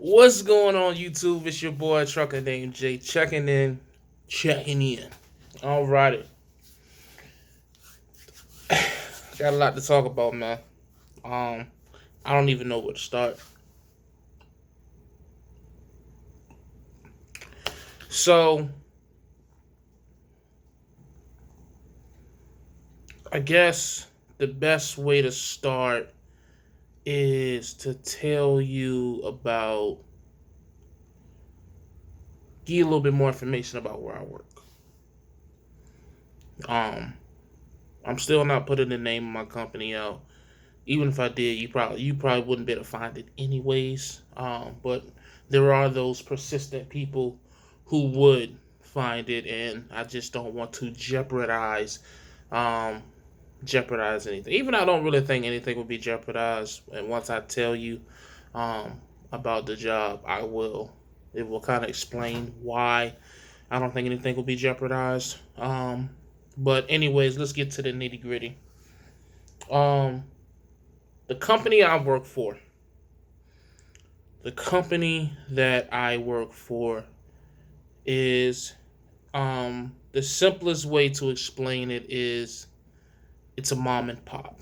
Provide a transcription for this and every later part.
What's going on, YouTube? It's your boy TruckerNamedJay checking in. Alrighty, got a lot to talk about, man. I don't even know where to start. So, I guess the best way to start is to tell you about, give you a little bit more information about where I work. I'm still not putting the name of my company out. Even if I did, you probably wouldn't be able to find it anyways. But there are those persistent people who would find it, and I just don't want to um, jeopardize anything. Even I don't really think anything would be jeopardized. And once I tell you about the job, it will kind of explain why I don't think anything will be jeopardized. But anyways, let's get to the nitty gritty. Um, the company I work for, the company that I work for is the simplest way to explain it is it's a mom and pop.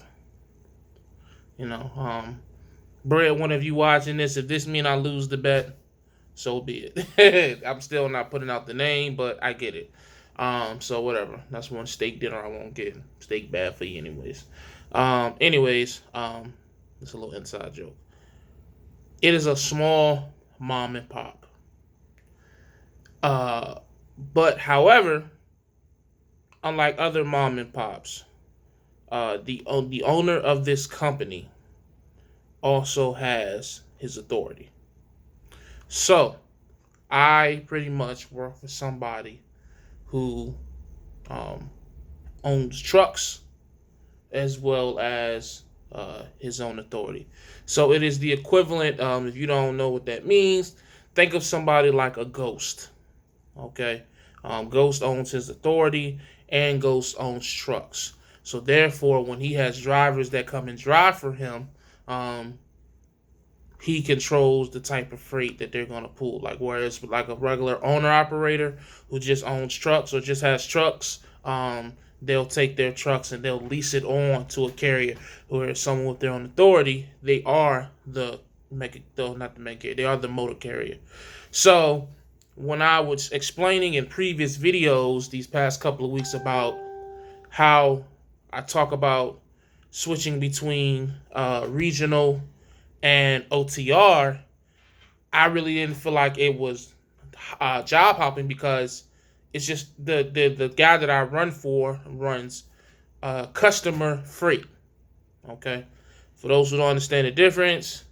You know, Brett, one of you watching this, if this mean I lose the bet, so be it. I'm still not putting out the name, but I get it. So whatever. That's one steak dinner I won't get. Steak bad for you anyways. It's a little inside joke. It is a small mom and pop. But however, unlike other mom and pops, the owner of this company also has his authority. So I pretty much work for somebody who um, owns trucks as well as his own authority. So it is the equivalent. If you don't know what that means, think of somebody like a Ghost. Okay, Ghost owns his authority, and Ghost owns trucks. So therefore, when he has drivers that come and drive for him, he controls the type of freight that they're going to pull. Like whereas like a regular owner operator who just owns trucks or just has trucks, they'll take their trucks and they'll lease it on to a carrier. Whereas someone with their own authority, they are the not the mega carrier, they are the motor carrier. So when I was explaining in previous videos these past couple of weeks about how I talk about switching between regional and OTR, I really didn't feel like it was job hopping because it's just the guy that I run for runs customer freight. Okay, for those who don't understand the difference,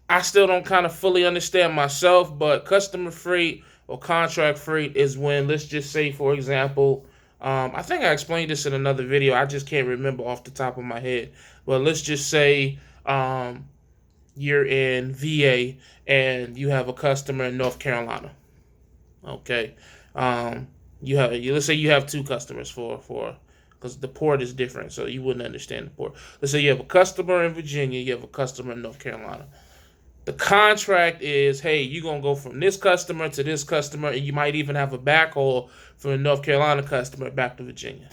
I still don't kind of fully understand myself, but customer freight or contract freight is when, let's just say, for example, I think I explained this in another video. I just can't remember off the top of my head. But let's just say you're in VA and you have a customer in North Carolina. Okay, let's say you have two customers for because the port is different, so you wouldn't understand the port. Let's say you have a customer in Virginia, you have a customer in North Carolina. The contract is, hey, you're going to go from this customer to this customer, and you might even have a backhaul from the North Carolina customer back to Virginia.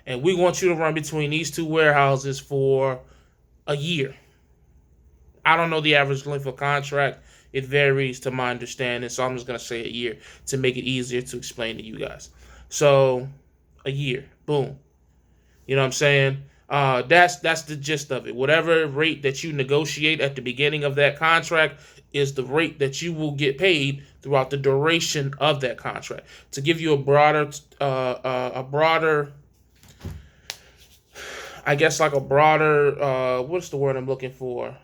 And we want you to run between these two warehouses for a year. I don't know the average length of contract. It varies to my understanding, so I'm just going to say a year to make it easier to explain to you guys. So a year, boom. You know what I'm saying? That's the gist of it. Whatever rate that you negotiate at the beginning of that contract is the rate that you will get paid throughout the duration of that contract. To give you a broader, I guess like a broader, what's the word I'm looking for?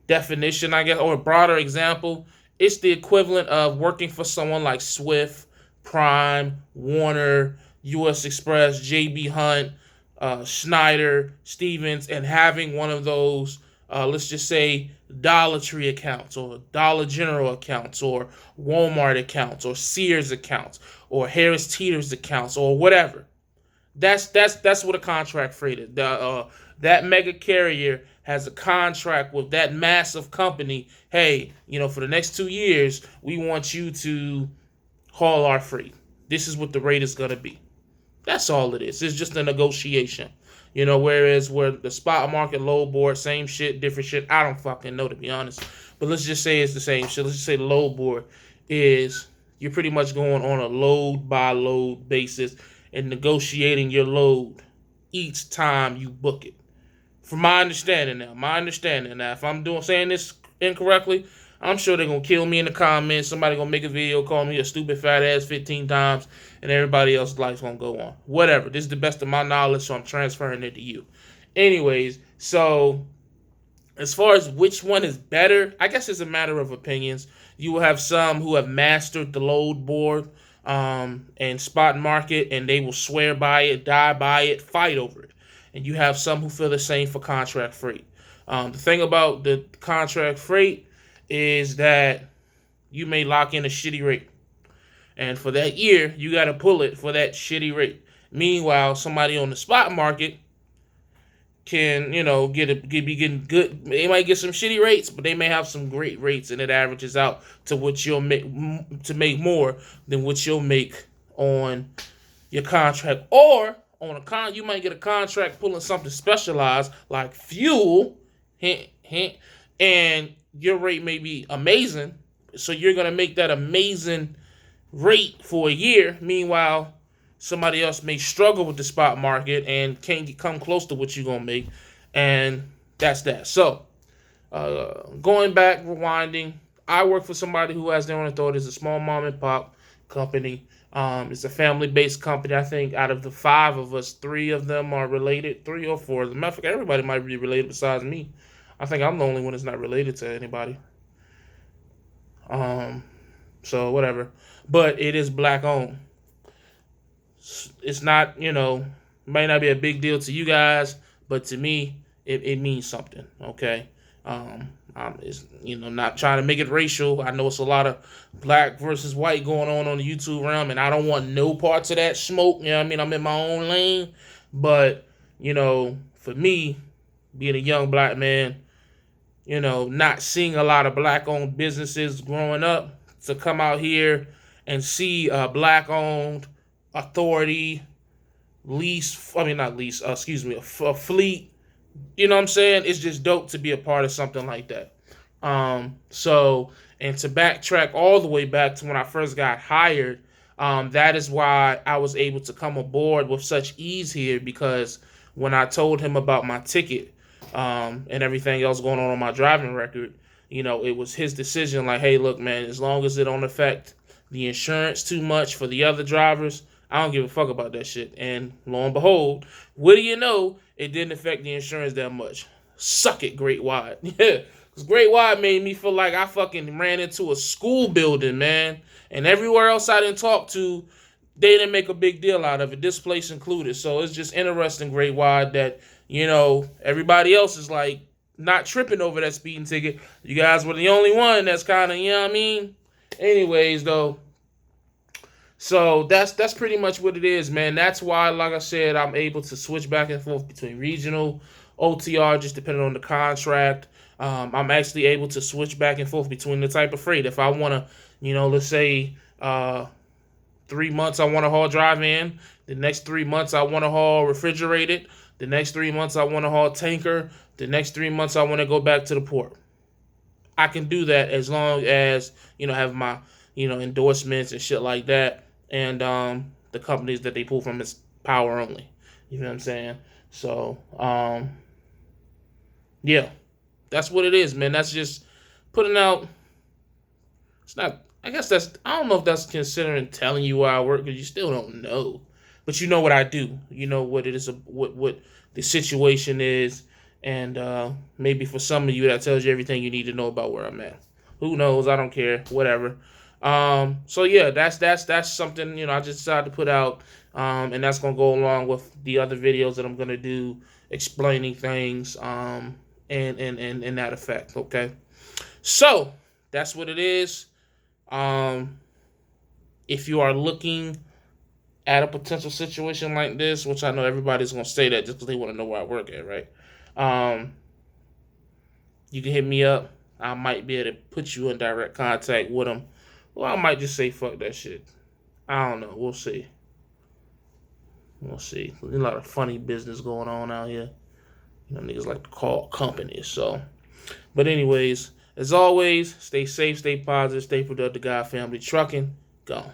Definition, I guess, or a broader example. It's the equivalent of working for someone like Swift, Prime, Warner, U.S. Express, J.B. Hunt, Schneider, Stevens, and having one of those, let's just say, Dollar Tree accounts or Dollar General accounts or Walmart accounts or Sears accounts or Harris Teeter's accounts or whatever. That's what a contract freight is. that mega carrier has a contract with that massive company. Hey, for the next 2 years, we want you to haul our freight. This is what the rate is going to be. That's all it is. It's just a negotiation. Whereas where the spot market, load board, same shit, different shit. I don't fucking know, to be honest. But let's just say it's the same shit. Let's just say the load board is you're pretty much going on a load by load basis and negotiating your load each time you book it. From my understanding now, if I'm saying this incorrectly, I'm sure they're going to kill me in the comments. Somebody going to make a video, call me a stupid fat ass 15 times, and everybody else's life's going to go on. Whatever. This is the best of my knowledge, so I'm transferring it to you. Anyways, so as far as which one is better, I guess it's a matter of opinions. You will have some who have mastered the load board and spot market, and they will swear by it, die by it, fight over it. And you have some who feel the same for contract freight. The thing about the contract freight is that you may lock in a shitty rate. And for that year, you got to pull it for that shitty rate. Meanwhile, somebody on the spot market can, be getting good. They might get some shitty rates, but they may have some great rates, and it averages out to what you'll make more than what you'll make on your contract. Or you might get a contract pulling something specialized like fuel, hint, hint, and your rate may be amazing, so you're going to make that amazing rate for a year. Meanwhile, somebody else may struggle with the spot market and can't come close to what you're going to make, and that's that. So, going back, rewinding, I work for somebody who has their own authority. It's a small mom and pop company. It's a family-based company. I think out of the 5 of us, 3 of them are related, 3 or 4. As a matter of fact, everybody might be related besides me. I think I'm the only one that's not related to anybody. So whatever. But it is black owned. It's not, might not be a big deal to you guys, but to me, it means something. Okay. I'm not trying to make it racial. I know it's a lot of black versus white going on the YouTube realm, and I don't want no parts of that smoke. I'm in my own lane. But, for me, being a young black man, not seeing a lot of black-owned businesses growing up, to come out here and see a black-owned authority a fleet, you know what I'm saying? It's just dope to be a part of something like that. And to backtrack all the way back to when I first got hired, that is why I was able to come aboard with such ease here, because when I told him about my ticket, and everything else going on my driving record, it was his decision. Like, hey, look, man, as long as it don't affect the insurance too much for the other drivers, I don't give a fuck about that shit. And lo and behold, what do you know? It didn't affect the insurance that much. Suck it, Great Wide. Yeah, because Great Wide made me feel like I fucking ran into a school building, man. And everywhere else I didn't talk to, they didn't make a big deal out of it, this place included. So it's just interesting, Great Wide, that, everybody else is like not tripping over that speeding ticket. You guys were the only one that's kind of, Anyways, though, so that's pretty much what it is, man. That's why, like I said, I'm able to switch back and forth between regional, OTR, just depending on the contract. I'm actually able to switch back and forth between the type of freight. If I want to, let's say 3 months I want to haul drive-in, the next 3 months I want to haul refrigerated, the next 3 months I want to haul tanker, the next 3 months I want to go back to the port. I can do that as long as, have my, endorsements and shit like that. And the companies that they pull from is power only. You know what I'm saying? So, yeah, that's what it is, man. That's just putting out. It's not, I don't know if that's considering telling you where I work, because you still don't know. But you know what I do. You know what it is, what the situation is. And maybe for some of you, that tells you everything you need to know about where I'm at. Who knows? I don't care. Whatever. So yeah, that's something, I just decided to put out, and that's gonna go along with the other videos that I'm gonna do explaining things, and that effect. Okay, so that's what it is. If you are looking at a potential situation like this, which I know everybody's gonna say that just because they want to know where I work at, right? You can hit me up. I might be able to put you in direct contact with them. Well, I might just say fuck that shit. I don't know. We'll see. We'll see. There's a lot of funny business going on out here. You know, niggas like to call companies. So, but anyways, as always, stay safe, stay positive, stay productive. God Family Trucking. Go.